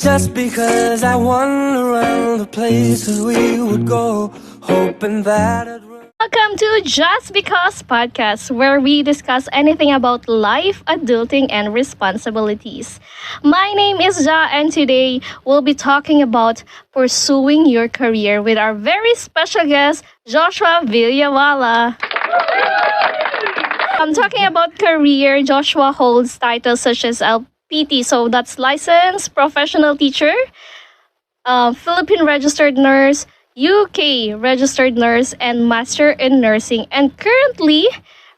Just because I wander around the places we would go, hoping that I'd Welcome to Just Because Podcast, where we discuss anything about life, adulting, and responsibilities. My name is Ja, and today we'll be talking about pursuing your career with our very special guest, Joshua Villawala. I'm talking about career. Joshua holds titles such as LPT, so that's licensed professional teacher, Philippine registered nurse, UK registered nurse, and master in nursing, and currently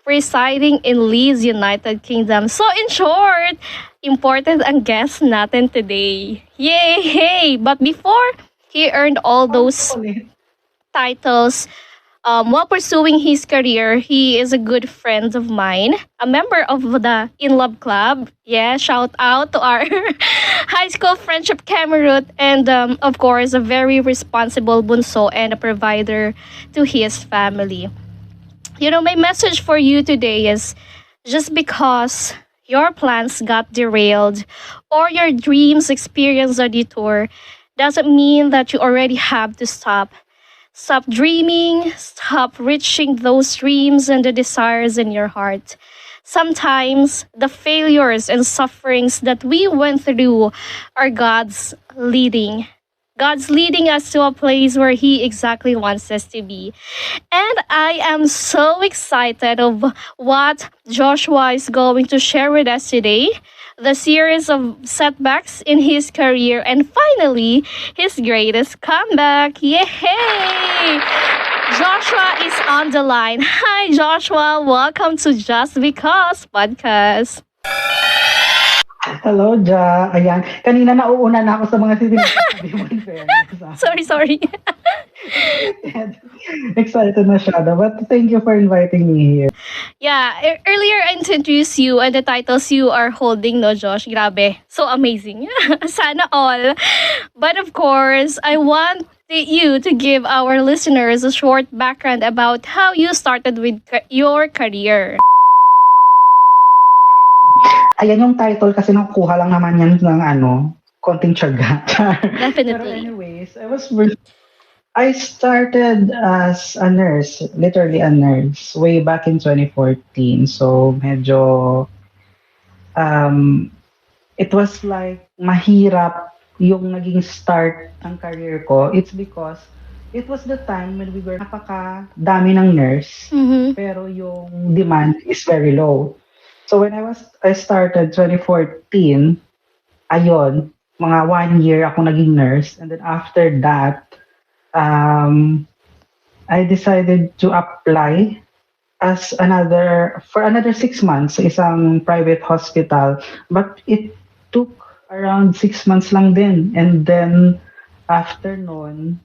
residing in Leeds, United Kingdom. So in short, important ang guest natin today. Yay! Hey! But before he earned all those titles, while pursuing his career, he is a good friend of mine, a member of the In Love Club. Yeah, shout out to our high school friendship Cameroon, and of course, a very responsible bunso and a provider to his family. You know, my message for you today is just because your plans got derailed or your dreams experienced a detour doesn't mean that you already have to stop. Stop dreaming, stop reaching those dreams and the desires in your heart. Sometimes the failures and sufferings that we went through are God's leading. God's leading us to a place where He exactly wants us to be. And I am so excited of what Joshua is going to share with us today. The series of setbacks in his career, and finally, his greatest comeback. Yay! Joshua is on the line. Hi, Joshua. Welcome to Just Because Podcast. Hello, Ja. Ayan. Kanina nauuna na ako sa mga sinasabi mo in fairness. Sorry. Excited na siya. But thank you for inviting me here. Yeah, earlier I introduced you and the titles you are holding, no, Josh? Grabe. So amazing. Sana all. But of course, I want you to give our listeners a short background about how you started with your career. Ayan yung title kasi nakukuha lang naman yan ng konting tiyaga. Definitely. Pero anyways, I started as a nurse, literally a nurse, way back in 2014. So medyo, it was like mahirap yung naging start ng career ko. It's because it was the time when we were napakadami ng nurse, pero yung demand is very low. So when I started 2014, ayun, mga 1 year ako naging nurse. And then after that, I decided to apply for another 6 months sa isang private hospital. But it took around 6 months lang din. And then after noon,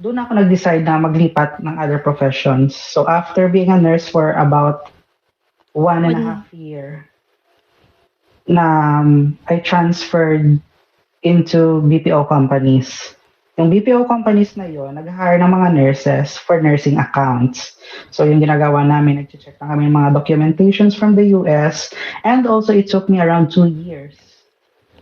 doon ako nag-decide na maglipat ng other professions. So after being a nurse for about 1.5 year, I transferred into BPO companies. Yung BPO companies na yon, nag-hire ng mga nurses for nursing accounts. So yung ginagawa namin, nag-check na kami ng mga documentations from the US, and also it took me around 2 years.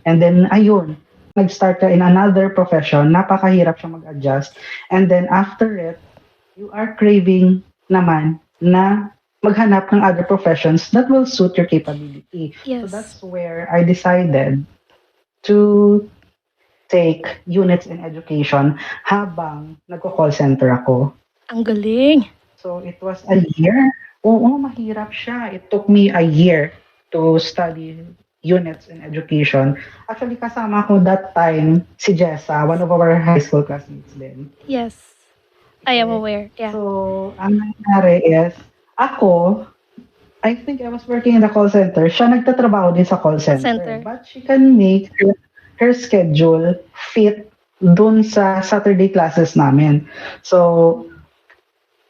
And then ayun, nag-start ka in another profession, napakahirap siya mag-adjust. And then after it, you are craving naman na maghanap ng other professions that will suit your capability. Yes. So that's where I decided to take units in education habang nagko-call center ako. Ang galing. So it was a year. Oo, mahirap siya. It took me a year to study units in education. Actually, kasama ko that time si Jessa, one of our high school classmates din. Yes. I am aware. Yeah. So, ang nangyari is, I think I was working in the call center. Siya nagtatrabaho din sa call center. But she can make her schedule fit dun sa Saturday classes namin. So,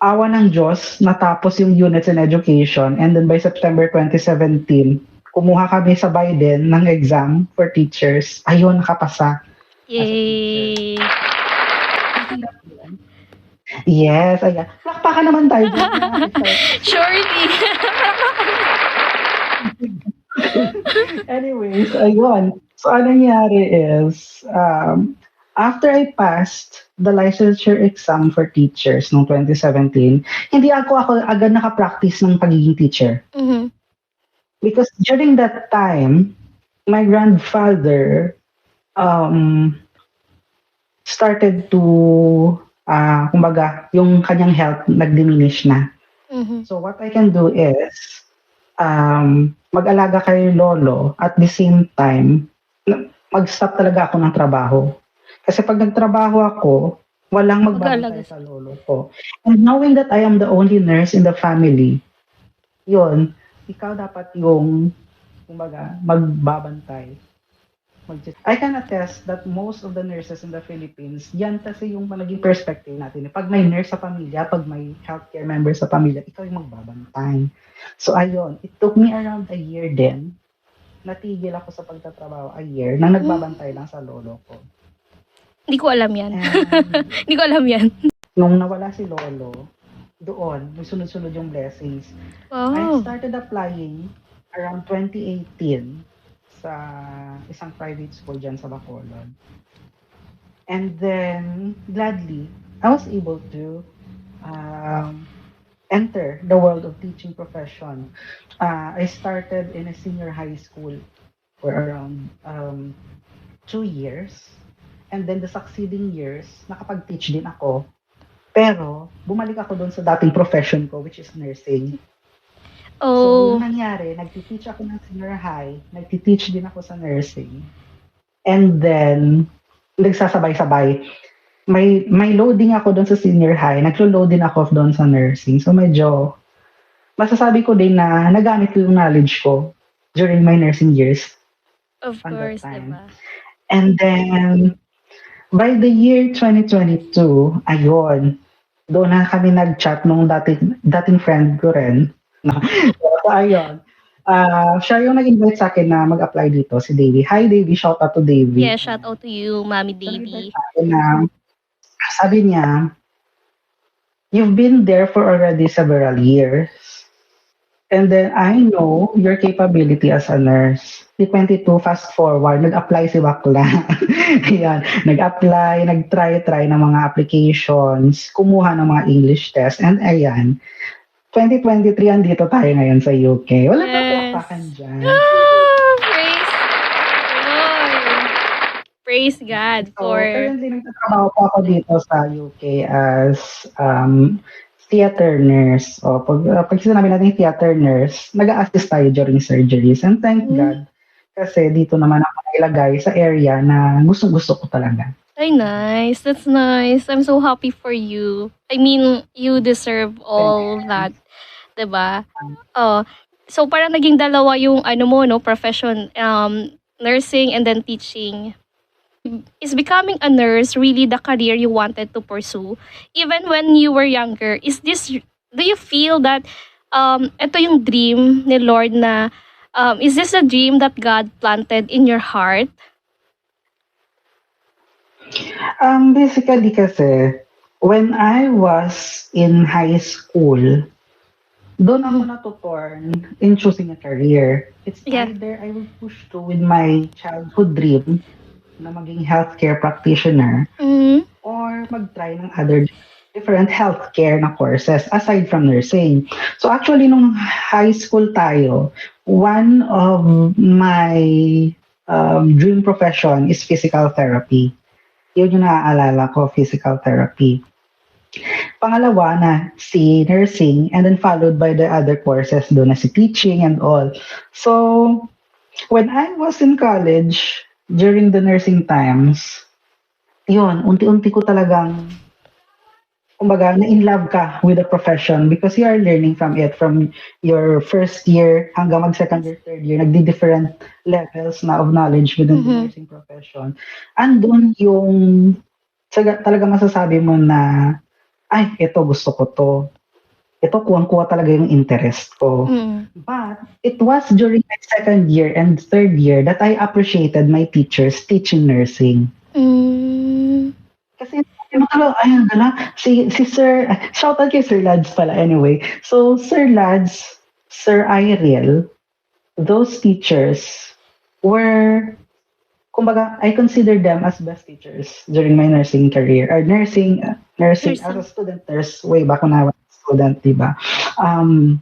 awa ng Diyos, natapos yung units in education. And then by September 2017, kumuha kami sa Biden ng exam for teachers. Ayun, nakapasa. Yay! Yes, ayan. Lakpakan naman tayo. Surely. Anyways, ayun. So, ano nangyari is, after I passed the licensure exam for teachers noong 2017, hindi ako agad nakapractice ng pagiging teacher. Mhm. Because during that time, my grandfather um, started to, kumbaga, yung kanyang health nag-diminish na. Mhm. So what I can do is, mag-alaga kay lolo at the same time, mag-stop talaga ako ng trabaho. Kasi pag nagtrabaho ako, walang magbabantay Mag-aalaga sa lolo ko. And knowing that I am the only nurse in the family, yun, ikaw dapat yung, kumbaga, magbabantay. I can attest that most of the nurses in the Philippines, yan kasi yung naging perspective natin. Pag may nurse sa pamilya, pag may healthcare member sa pamilya, ikaw yung magbabantay. So ayun, it took me around a year din. Natigil ako sa pagtatrabaho a year nang nagbabantay lang sa lolo ko. Hindi ko alam yan. And Hindi ko alam yan. nung nawala si lolo, doon, may sunod-sunod yung blessings. I Wow. started applying around 2018 sa isang private school dyan sa Bacolod. And then, gladly, I was able to enter the world of teaching profession. I started in a senior high school for around 2 years. And then the succeeding years, nakapag-teach din ako. Pero, bumalik ako doon sa dating profession ko, which is nursing. So, Oh. yung nangyari, nagtiteach ako ng senior high, nagtiteach din ako sa nursing. And then, nagsasabay-sabay. May loading ako doon sa senior high, naglo-load din ako doon sa nursing. So, medyo, masasabi ko din na nagamit ko yung knowledge ko during my nursing years. Of On that course, time. diba? And then, by the year 2022, ayun, doon na kami nag-chat nung dating friend ko rin. No? So, ayun. Siya yung nag-invite sa akin na mag-apply dito, si Davey. Hi, Davey. Shout out to Davey. Yeah, shout out to you, Mami So, nag-invite Davey. sa akin na, sabi niya, you've been there for already several years. And then, I know your capability as a nurse. Si 22, fast forward, nag-apply si Bakla. Ayan, nag-apply, nag-try ng mga applications, kumuha ng mga English test, and ayan, 2023, andito tayo ngayon sa UK. Wala na Yes. palakpakan dyan. Praise Lord. Praise God So, for... currently, nagtatrabaho po ako dito sa UK as theater nurse. O, pag sinabi natin theater nurse, nag-a-assist tayo during surgeries. And thank God, kasi dito naman ako nailagay sa area na gustong-gusto ko talaga. Ay, nice. That's nice. I'm so happy for you. I mean, you deserve all that. Diba? Oh, so parang naging dalawa yung ano mo, no, profession, nursing and then teaching. Is becoming a nurse really the career you wanted to pursue? Even when you were younger, do you feel that ito yung dream ni Lord na is this a dream that God planted in your heart? Basically kasi, when I was in high school, doon ako natutorn in choosing a career. It's Yeah. either I will push through with my childhood dream na maging healthcare practitioner Mm-hmm. or mag-try ng other different healthcare na courses aside from nursing. So actually, nung high school tayo, one of my dream profession is physical therapy. Yun yung naaalala ko, physical therapy. Pangalawa na si nursing and then followed by the other courses doon na si teaching and all. So, when I was in college, during the nursing times, yun, unti-unti ko talagang, kumbaga, na-in love ka with the profession because you are learning from it from your first year hanggang mag-second year, third year, nagdi-different levels na of knowledge within the nursing profession. Andun yung talaga masasabi mo na, ay, ito gusto ko to. Ito kuwang-kuha talaga yung interest ko. But it was during my second year and third year that I appreciated my teachers teaching nursing. Kasi ayun na, si Sir, shout out kay Sir Lads pala anyway. So, Sir Lads, Sir Irel, those teachers were kumbaga, I consider them as best teachers during my nursing career, or nursing as a student nurse, way back when I was a student, di ba? Ang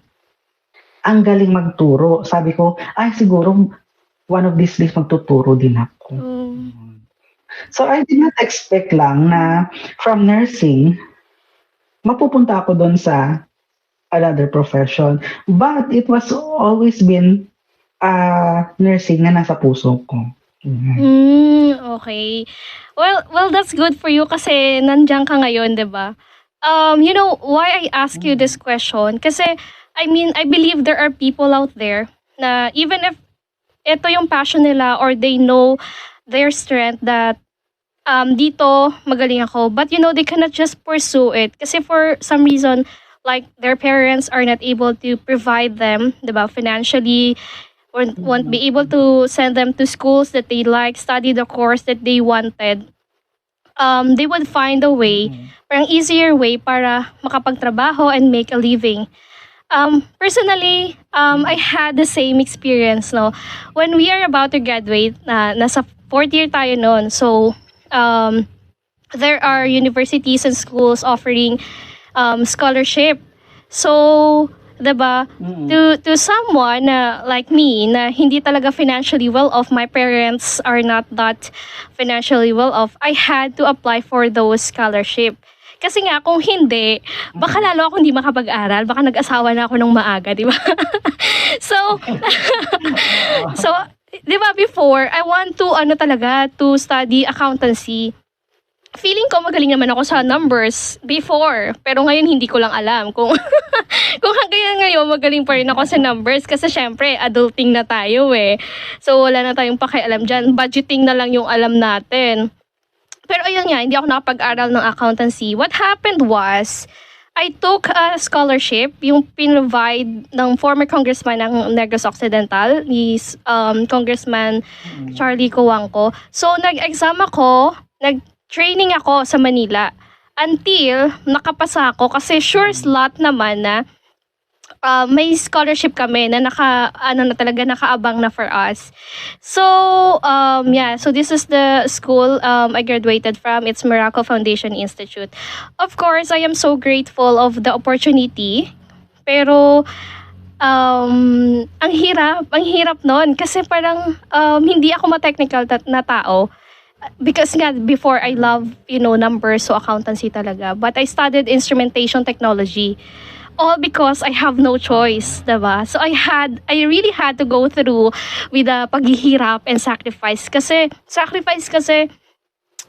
galing magturo. Sabi ko, siguro, one of these days magtuturo din ako. So, I did not expect lang na from nursing, mapupunta ako doon sa another profession. But it was always been nursing na nasa puso ko. Okay. Well, that's good for you kasi nandiyan ka ngayon, 'di ba? You know why I ask you this question? Kasi I mean, I believe there are people out there na even if ito yung passion nila or they know their strength that dito magaling ako, but you know they cannot just pursue it kasi for some reason like their parents are not able to provide them, 'di ba, financially, or won't be able to send them to schools that they like, study the course that they wanted. They would find a way, parang easier way para makapagtrabaho and make a living. Personally, I had the same experience, no. When we are about to graduate, nasa fourth year tayo noon. So, there are universities and schools offering scholarship. So, 'di ba? To someone like me na hindi talaga financially well off, my parents are not that financially well off, I had to apply for those scholarship. Kasi nga kung hindi, baka lalo ako hindi makapag-aral, baka nag-asawa na ako ng maaga, 'di ba? So, so 'di ba before, I want to to study accountancy. Feeling ko magaling naman ako sa numbers before, pero ngayon hindi ko lang alam kung kung hanggang ngayon magaling pa rin ako sa numbers kasi syempre adulting na tayo eh. So wala na tayong pakialam dyan, budgeting na lang yung alam natin. Pero ayun nga, hindi ako nakapag-aral ng accountancy. What happened was, I took a scholarship, yung pinrovide ng former congressman ng Negros Occidental, ni Congressman Charlie Coangco. So nag-exam ako, training ako sa Manila until nakapasa ako kasi sure slot naman na may scholarship kami na nakaabang na for us. So, so this is the school I graduated from. It's Miracle Foundation Institute. Of course, I am so grateful of the opportunity. Pero, ang hirap nun kasi parang hindi ako ma-technical na tao. Because nga, before I love, numbers, so accountancy talaga. But I studied instrumentation technology. All because I have no choice, diba? So I really had to go through with the paghihirap and sacrifice. Kasi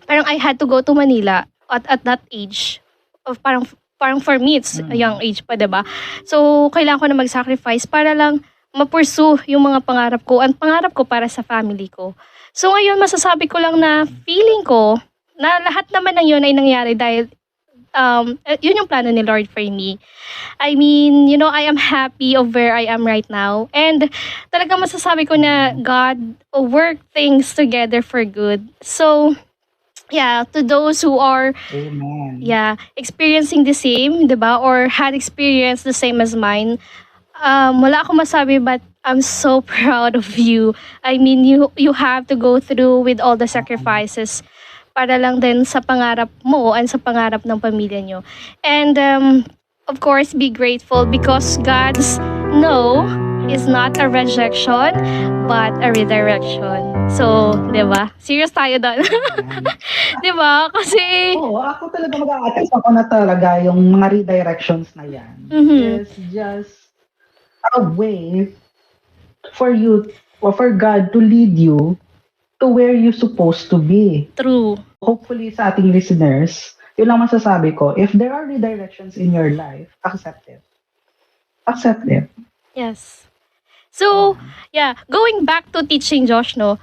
parang I had to go to Manila at that age. Of parang for me, it's a young age pa, diba? So kailangan ko na mag-sacrifice para lang ma-pursue yung mga pangarap ko. Ang pangarap ko para sa family ko. So ngayon, masasabi ko lang na feeling ko na lahat naman ng yun ay nangyari dahil yun yung plano ni Lord for me. I mean, I am happy of where I am right now. And talaga masasabi ko na God work things together for good. So, yeah, to those who are experiencing the same, diba? Or had experienced the same as mine, wala akong masabi but I'm so proud of you. I mean, you have to go through with all the sacrifices para lang din sa pangarap mo and sa pangarap ng pamilya nyo. And of course, be grateful because God's no is not a rejection but a redirection. So, di ba? Serious tayo doon. Di ba? Kasi... ako talaga mag-a-attest ako na talaga yung mga redirections na yan. Is just a way for you or for God to lead you to where you're supposed to be. True. Hopefully sa ating listeners, yun lang masasabi ko, if there are redirections in your life, accept it. Accept it. Yes. So, going back to teaching, Josh, no?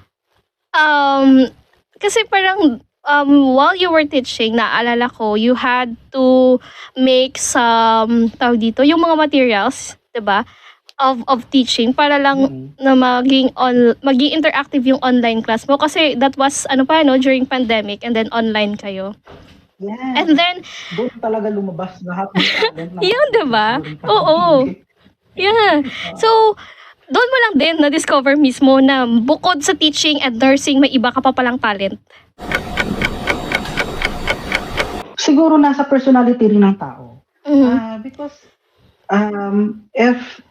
Kasi parang while you were teaching, naalala ko, you had to make some, yung mga materials, 'di ba? Of teaching para lang na maging interactive yung online class mo kasi that was during pandemic and then online kayo. Yeah. And then doon talaga lumabas lahat ng talent na. Yun, 'di ba? Oo. Yeah. So doon mo lang din na-discover mismo na bukod sa teaching and nursing, may iba ka pa palang talent? Siguro nasa personality rin ng tao. Because if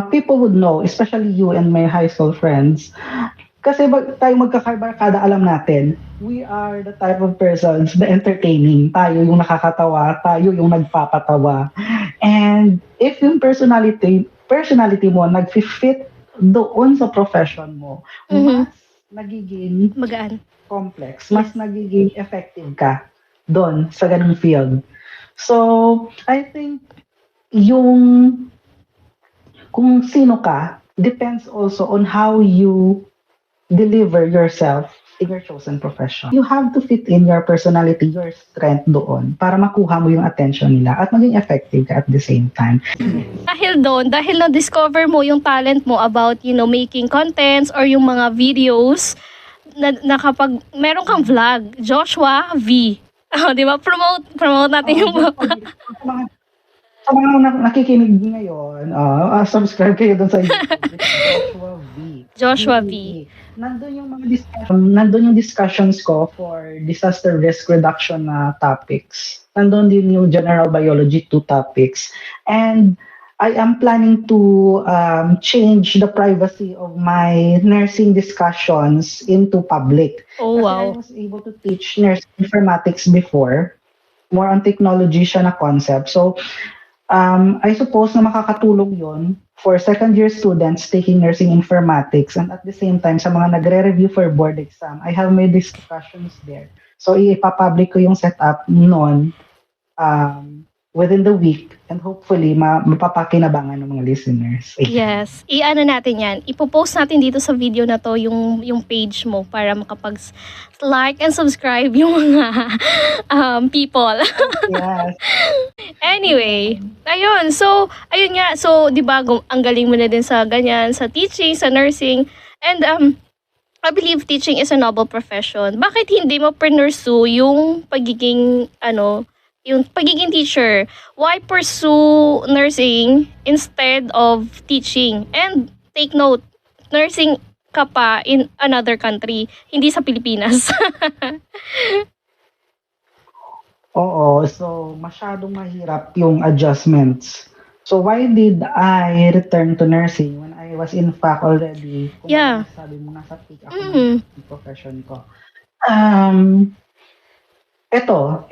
people would know, especially you and my high school friends, kasi tayo magkakabarkada, alam natin, we are the type of persons, the entertaining. Tayo yung nakakatawa, tayo yung nagpapatawa. And if yung personality mo nag-fit doon sa profession mo, mas nagiging Magaan. complex, mas nagiging effective ka doon sa ganung field. So, I think kung sino ka depends also on how you deliver yourself in your chosen profession. You have to fit in your personality, your strength doon para makuha mo yung attention nila at maging effective ka at the same time. Dahil na-discover mo yung talent mo about, making contents or yung mga videos, na kapag meron kang vlog, Joshua V. Di ba? Promote natin yung sa mga nakikinig ngayon, subscribe kayo doon sa YouTube. Joshua V. Joshua V. Nandun yung discussions ko for disaster risk reduction na topics. Nandun din yung general biology 2 topics. And I am planning to change the privacy of my nursing discussions into public. Oh, wow. Kasi I was able to teach nursing informatics before. More on technology siya na concept. So, I suppose na makakatulong yon for second-year students taking nursing informatics, and at the same time, sa mga nagre-review for board exam, I have my discussions there. So, ipapublic ko yung setup noon within the week, and hopefully, mapapakinabangan ng mga listeners. Yes. I-ano natin yan. Ipopost natin dito sa video na to yung page mo para makapag-like and subscribe yung mga people. Yes. Anyway, ayun. So, ayun nga. So, di ba, ang galing mo na din sa ganyan, sa teaching, sa nursing. And I believe teaching is a noble profession. Bakit hindi mo pursue yung pagiging teacher? Why pursue nursing instead of teaching? And take note, nursing ka pa in another country, hindi sa Pilipinas. Oo, so masyadong mahirap yung adjustments. So why did I return to nursing when I was in fact already, sabi mo, nasa peak ako ng profession ko. Ito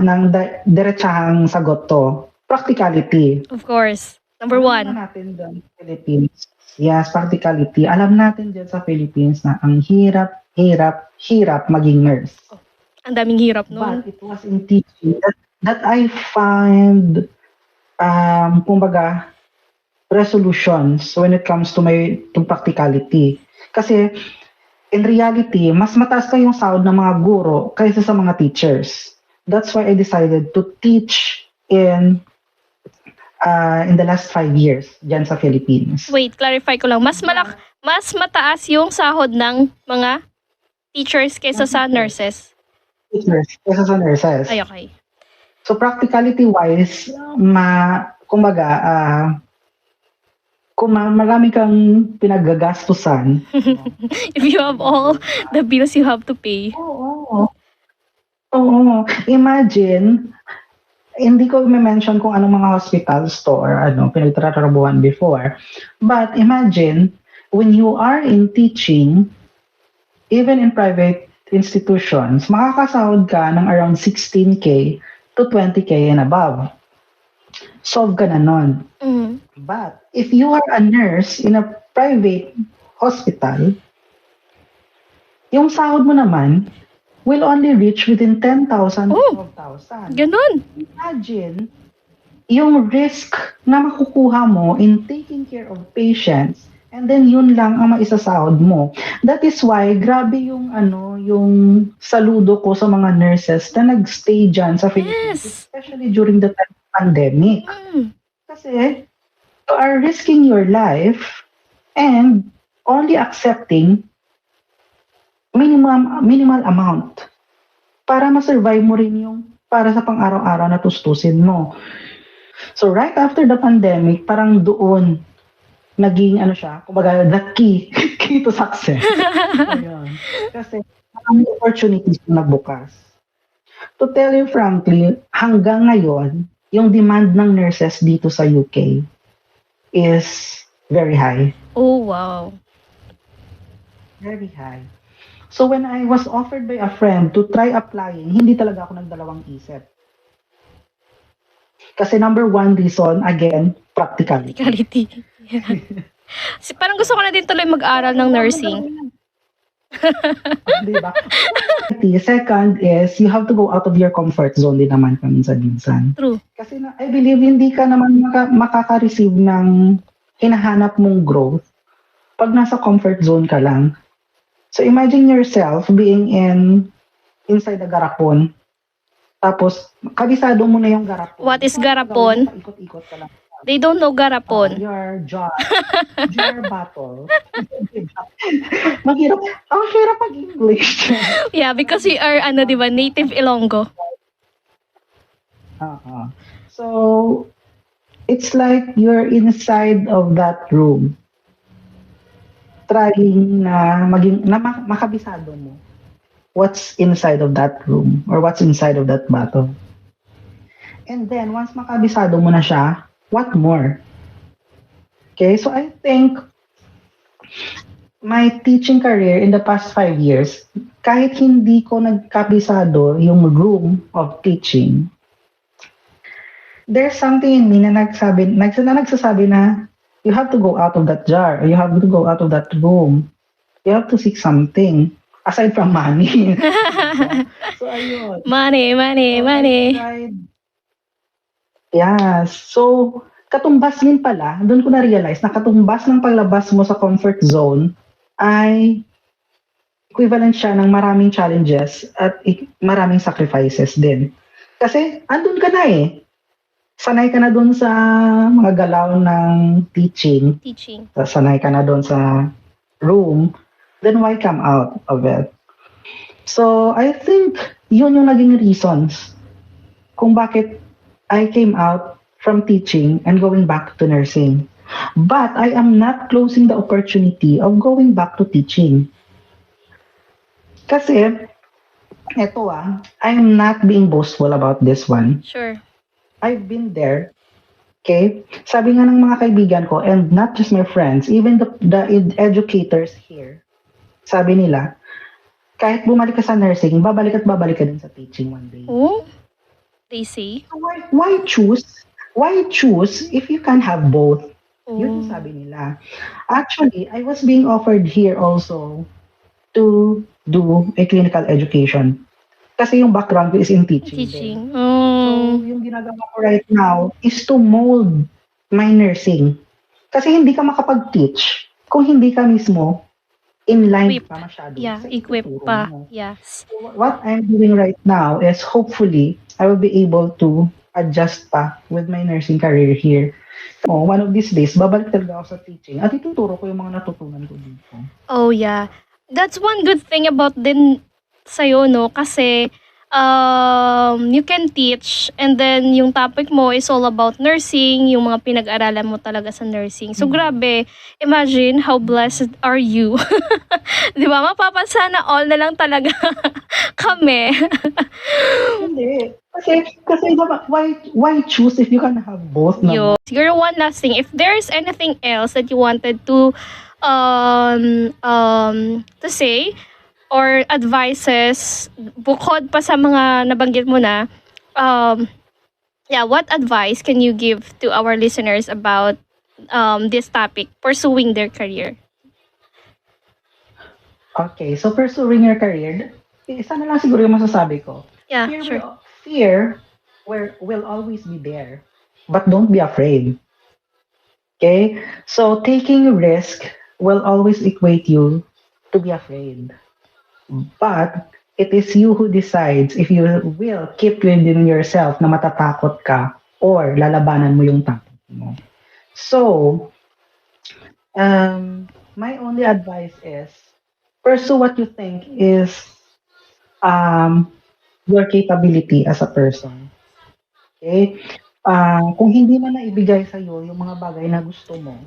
ng diretsahang sagot to. Practicality. Of course. Number one. Alam natin dyan sa Philippines. Yes, practicality. Alam natin dyan sa Philippines na ang hirap maging nurse. Ang daming hirap, no? But it was in teaching that I find, resolutions when it comes to practicality. Kasi, in reality, mas mataas pa yung sahod ng mga guro kaysa sa mga teachers. That's why I decided to teach in the last 5 years dyan sa Philippines. Wait, clarify ko lang. Mas mataas yung sahod ng mga teachers kaysa sa nurses. Teachers kaysa sa nurses. Ay, okay. So practicality-wise, kung marami kang pinaggagastusan. If you have all the bills you have to pay. Oo. Imagine, hindi ko mention kung anong mga hospitals to or pinagtatrabuhan before. But imagine, when you are in teaching, even in private institutions, makakasahod ka ng around 16K to 20K and above. Solve ka na nun. But if you are a nurse in a private hospital, yung sahod mo naman will only reach within 10,000 to 12,000. Ganon. Imagine yung risk na makukuha mo in taking care of patients, and then yun lang ang maisasahod mo. That is why grabe yung saludo ko sa mga nurses na nagstay dyan sa Philippines, especially during the time of pandemic. Kasi you are risking your life and only accepting minimal amount para ma-survive mo rin yung para sa pang-araw-araw na tustusin mo. So right after the pandemic, parang doon naging ano siya, kumbaga the key, key to success. Ayun. Kasi ang opportunities na nagbukas. To tell you frankly, hanggang ngayon, yung demand ng nurses dito sa UK is very high. Oh, wow. Very high. So when I was offered by a friend to try applying, hindi talaga ako nagdalawang isip. Kasi number one reason, again, practicality. Practicality. Parang gusto ko na din tuloy mag-aral ng nursing. Diba? Second is, you have to go out of your comfort zone din naman paminsan-minsan. True. Kasi I believe hindi ka naman makaka-receive ng hinahanap mong growth pag nasa comfort zone ka lang. So imagine yourself being inside the garapon. Tapos, kabisado mo na yung garapon. What is garapon? Ikot-ikot ka lang. They don't know garapon. Your jar battle. Mahirap. Ang hirap pag-English. Yeah, because we are, di ba, native Ilonggo. So, it's like you're inside of that room. Trying na makabisado mo what's inside of that room or what's inside of that battle. And then, once makabisado mo na siya, what more? Okay, so I think my teaching career in the past 5 years, kahit hindi ko nagkabisado yung room of teaching, there's something in me na nagsasabi na you have to go out of that jar, or you have to go out of that room. You have to seek something aside from money. So, ayun. Money. Yes. So, katumbas din pala, doon ko na-realize na katumbas ng paglabas mo sa comfort zone ay equivalent siya ng maraming challenges at maraming sacrifices din. Kasi, andun ka na eh. Sanay ka na doon sa mga galaw ng teaching. Sanay ka na doon sa room. Then why come out of it? So, I think yun yung naging reasons kung bakit I came out from teaching and going back to nursing. But I am not closing the opportunity of going back to teaching. Kasi, I'm not being boastful about this one. Sure. I've been there. Okay? Sabi nga ng mga kaibigan ko, and not just my friends, even the educators here, sabi nila, kahit bumalik ka sa nursing, babalik ka din sa teaching one day. Oh? They say? Why choose? Why choose if you can have both? Oh. Yun yung sabi nila. Actually, I was being offered here also to do a clinical education. Kasi yung background ko is in teaching. So, yung ginagawa ko right now is to mold my nursing. Kasi hindi ka makapag-teach kung hindi ka mismo in line pa masyado. Yeah, equipped pa. Yes. So, what I'm doing right now is hopefully I will be able to adjust pa with my nursing career here. So, one of these days, babalik talaga ako sa teaching at ituturo ko yung mga natutunan ko dito. Oh, yeah. That's one good thing about din sa'yo, no? Kasi you can teach and then yung topic mo is all about nursing, yung mga pinag-aralan mo talaga sa nursing. So, grabe. Imagine how blessed are you. Di ba? Mapapasana all na lang talaga kami. Hindi. Kasi why choose if you can have both? Siguro one last thing. If there's anything else that you wanted to say, or advices, bukod pa sa mga nabanggit mo na, what advice can you give to our listeners about this topic, pursuing their career? Okay, so pursuing your career, isa na lang siguro yung masasabi ko. Yeah, sure. Fear will always be there, but don't be afraid. Okay? So taking risk will always equate you to be afraid. But it is you who decides if you will keep within yourself na matatakot ka or lalabanan mo yung takot mo. So, my only advice is pursue what you think is your capability as a person. Okay? Kung hindi man naibigay sa'yo yung mga bagay na gusto mo,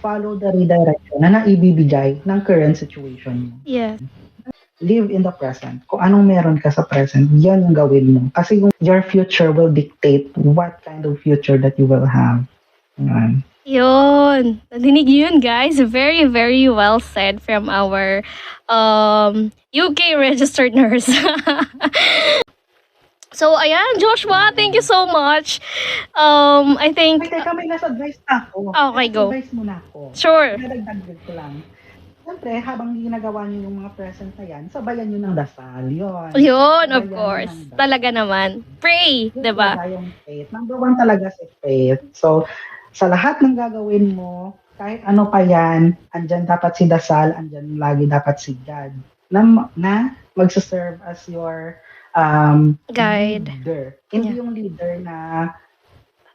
follow the redirection na naibibigay ng current situation mo. Yes. Live in the present. Kung anong meron ka sa present, yan yung gawin mo. Kasi your future will dictate what kind of future that you will have. Yan. Yun. Nadinig yun, guys. Very, very well said from our UK registered nurse. So, ayan, Joshua, thank you so much. I think... Teka, may last advice na ako. Okay, go. Advice muna ako. Sure. Nadagdag ko lang. Siyempre, habang ginagawa niyo yung mga present na yan, sabayan niyo ng dasal. Yun. Yun, of Sabayan course. ng dasal. Talaga naman. Pray, Yun diba? talaga yung faith. Number one talaga si faith. So, sa lahat ng gagawin mo, kahit ano pa yan, andyan dapat si dasal, andyan lagi dapat si God. Na magsaserve as your Guide. leader. Hindi Yeah. yung leader na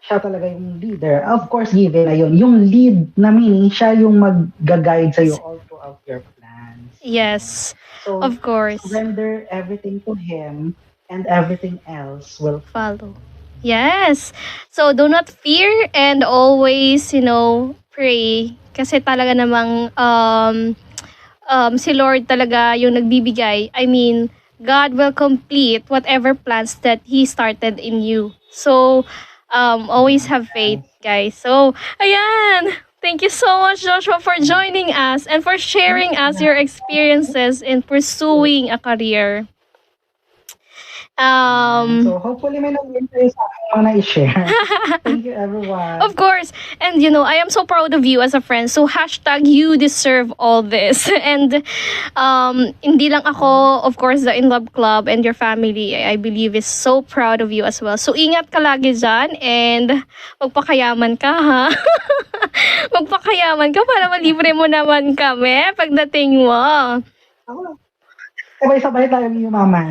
siya talaga yung leader. Of course, given na yun. Yung lead na meaning, siya yung mag-guide sa'yo all throughout your plans. Yes, So, of course. surrender everything to Him and everything else will Follow. Yes. So, do not fear and always, pray. Kasi talaga namang si Lord talaga yung nagbibigay. I mean, God will complete whatever plans that He started in you. So, always have faith, guys. So, ayan. Thank you so much, Joshua, for joining us and for sharing us your experiences in pursuing a career. So, hopefully may nag-win kayo sa aking mga na-share. Thank you, everyone. Of course. And, I am so proud of you as a friend. So, hashtag you deserve all this. And, hindi lang ako, of course, the In Love Club and your family, I believe, is so proud of you as well. So, ingat ka lagi dyan and magpakayaman ka, ha? Magpakayaman ka para malibre mo naman kami pagdating mo. Ako, sabay-sabay tayo ni Mama.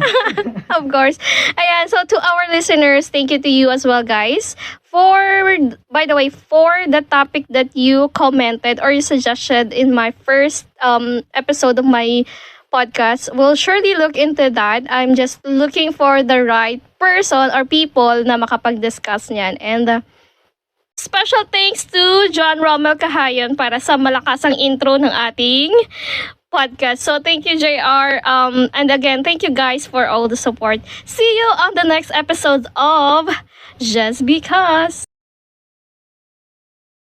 Of course. Ayan, so to our listeners, thank you to you as well, guys. By the way, for the topic that you commented or you suggested in my first episode of my podcast, we'll surely look into that. I'm just looking for the right person or people na makapag-discuss niyan. And special thanks to John Romel Kahayan para sa malakasang intro ng ating podcast. So thank you, JR. And again, thank you guys for all the support. See you on the next episode of Just Because.